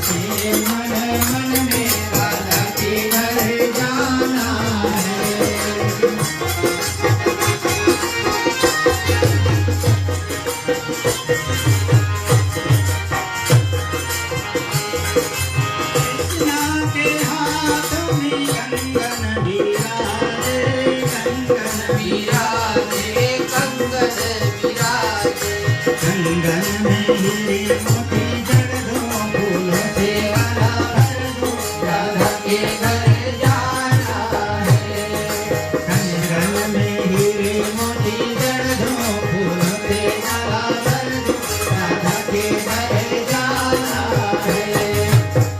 बसे मन मन में राधा के घर जाना है। कृष्णा के हाथ में कंगन विराजे, कंगन विराजे, कंगन विराजे। कंगन में हीरे मोती जड़ दो फूलों से माला भर दो, राधा के घर जाना है। कंगन में हीरे मोती जड़ दो फूलों से माला भर दो, राधा के घर जाना है।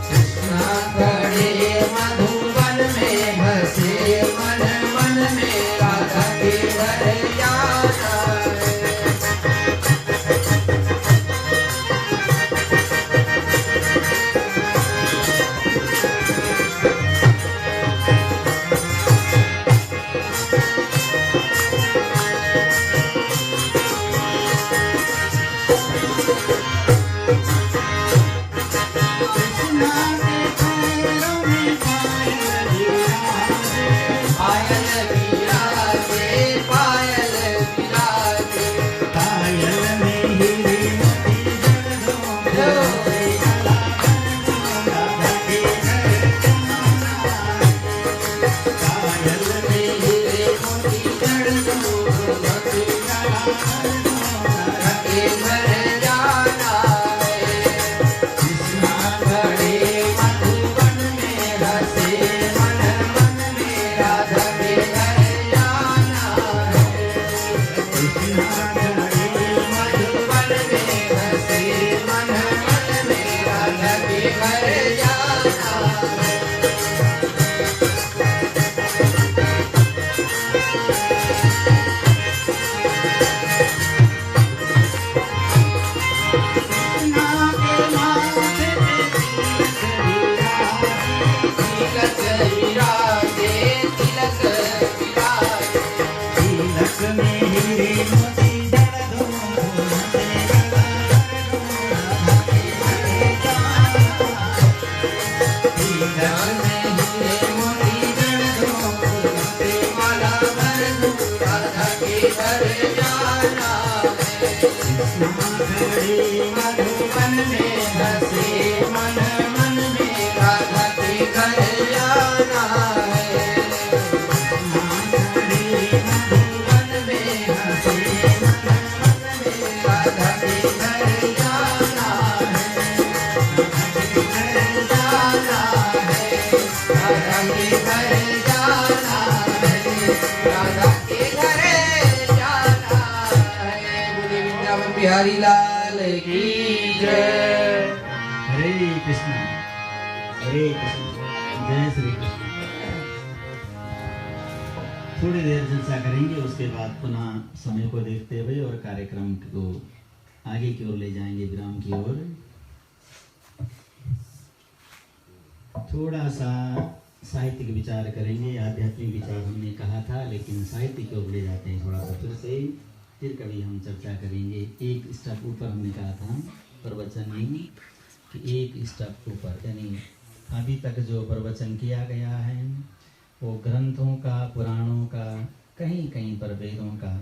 कृष्णा खड़े मधुवन में बसे मन मन में राधा के घर जाना है। कृष्णा के पैरों में पायल विराजे, पायल विराजे, पायल विराजे। पायल में हीरे मोती जड़ दो फूलों से माला भर दो, राधा के घर जाना है। पायल में हीरे मोती जड़ दो फूलों से माला भर दो, राधा के घर जाना है। कृष्णा खड़े मधुवन में बसे मन मन में राधा के घर जाना है। कृष्णा खड़े मधुवन में बसे मन मन में राधा के घर जाना है। कृष्णा के माथे पे तिलक विराजे, तिलक विराजे। तिलक में हीरे मोती जड़ दो फूलों से माला भर दो, राधा के घर जाना है। तिलक में हीरे मोती जड़ दो फूलों से माला भर दो, राधा के घर जाना है। कृष्णा खड़े मधुवन में बसे मन मन में राधा के घर जाना है। कृष्णा खड़े मधुवन में बसे मन मन में राधा के घर जाना है। राधा के घर जाना है, राधा के घर जाना है, राधा के घर जाना है। बोले वृंदावन बिहारी लाल की जय। हरे कृष्ण, हरे कृष्ण, जय श्री कृष्ण। थोड़ी देर चर्चा करेंगे, उसके बाद पुनः समय को देखते हुए और कार्यक्रम को आगे की ओर ले जाएंगे, विराम की ओर। थोड़ा सा साहित्यिक विचार करेंगे। आध्यात्मिक विचार हमने कहा था, लेकिन साहित्य की ओर ले जाते हैं थोड़ा सा फिर कभी हम चर्चा करेंगे। एक स्टेप ऊपर हमने कहा था प्रवचन में कि एक स्टेप ऊपर, यानी अभी तक जो प्रवचन किया गया है वो ग्रंथों का, पुराणों का, कहीं कहीं पर वेदों का,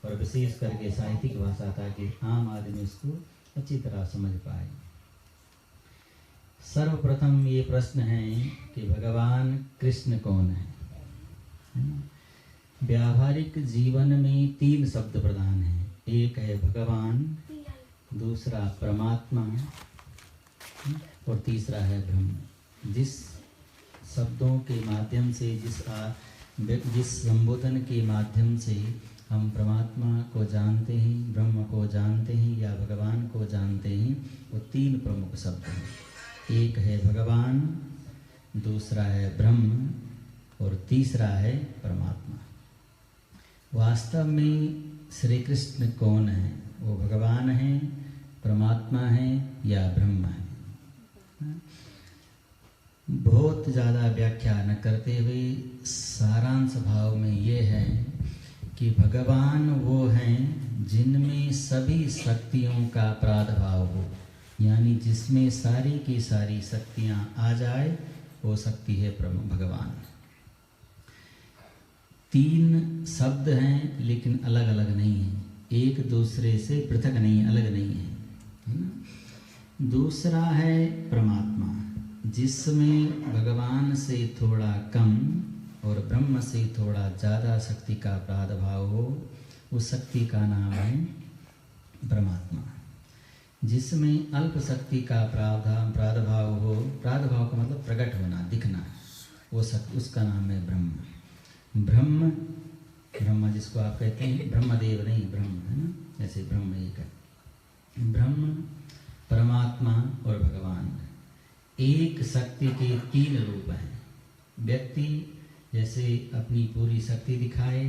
और विशेष करके साहित्यिक भाषा, ताकि आम आदमी उसको अच्छी तरह समझ पाए। सर्वप्रथम ये प्रश्न है कि भगवान कृष्ण कौन है? व्यावहारिक जीवन में तीन शब्द प्रधान हैं। एक है भगवान, दूसरा परमात्मा और तीसरा है ब्रह्म। जिस शब्दों के माध्यम से, जिस संबोधन के माध्यम से हम परमात्मा को जानते हैं, ब्रह्म को जानते हैं या भगवान को जानते हैं, वो तीन प्रमुख शब्द हैं। एक है भगवान, दूसरा है ब्रह्म और तीसरा है परमात्मा। वास्तव में श्री कृष्ण कौन है? वो भगवान है, परमात्मा है या ब्रह्म है? बहुत ज़्यादा व्याख्या न करते हुए सारांश भाव में ये है कि भगवान वो हैं जिनमें सभी शक्तियों का प्रादुर्भाव हो, यानी जिसमें सारी की सारी शक्तियां आ जाए वो शक्ति है भगवान। तीन शब्द हैं लेकिन अलग अलग नहीं है, एक दूसरे से पृथक नहीं, अलग नहीं है ना। दूसरा है परमात्मा, जिसमें भगवान से थोड़ा कम और ब्रह्म से थोड़ा ज़्यादा शक्ति का प्रादुर्भाव हो, उस शक्ति का नाम है परमात्मा। जिसमें अल्प शक्ति का प्रादुर्भाव हो, प्रादुर्भाव का मतलब प्रकट होना, दिखना, वो शक्ति, उसका नाम है ब्रह्म। ब्रह्म जिसको आप कहते हैं ब्रह्मदेव नहीं, ब्रह्म है ना, ऐसे ब्रह्म एक है। ब्रह्म, परमात्मा और भगवान एक शक्ति के तीन रूप हैं। व्यक्ति जैसे अपनी पूरी शक्ति दिखाए,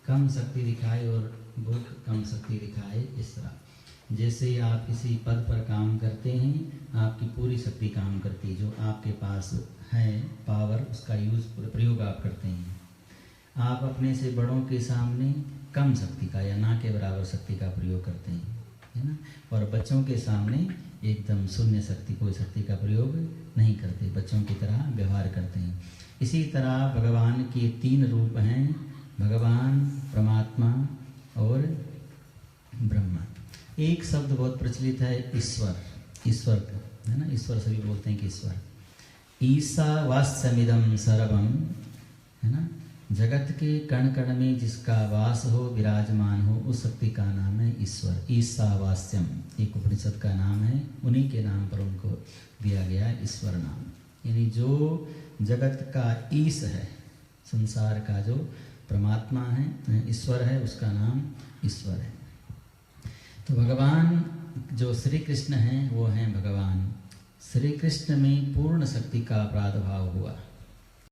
कम शक्ति दिखाए और बहुत कम शक्ति दिखाए, इस तरह। जैसे आप किसी पद पर काम करते हैं, आपकी पूरी शक्ति काम करती है, जो आपके पास है पावर, उसका प्रयोग आप करते हैं। आप अपने से बड़ों के सामने कम शक्ति का या ना के बराबर शक्ति का प्रयोग करते हैं, है ना। और बच्चों के सामने एकदम शून्य शक्ति, कोई शक्ति का प्रयोग नहीं करते, बच्चों की तरह व्यवहार करते हैं। इसी तरह भगवान के तीन रूप हैं, भगवान, परमात्मा और ब्रह्मा। एक शब्द बहुत प्रचलित है ईश्वर, ईश्वर का, है ना, ईश्वर सभी बोलते हैं कि ईश्वर। ईशावास्यमिदं सर्वम, है ना, जगत के कण कण में जिसका वास हो, विराजमान हो, उस शक्ति का नाम है ईश्वर। ईशावास्यम एक उपनिषद का नाम है, उन्हीं के नाम पर उनको दिया गया ईश्वर नाम। यानी जो जगत का ईश है, संसार का जो परमात्मा है, ईश्वर है, उसका नाम ईश्वर है। तो भगवान जो श्री कृष्ण हैं वो हैं भगवान। श्री कृष्ण में पूर्ण शक्ति का प्रादुर्भाव हुआ।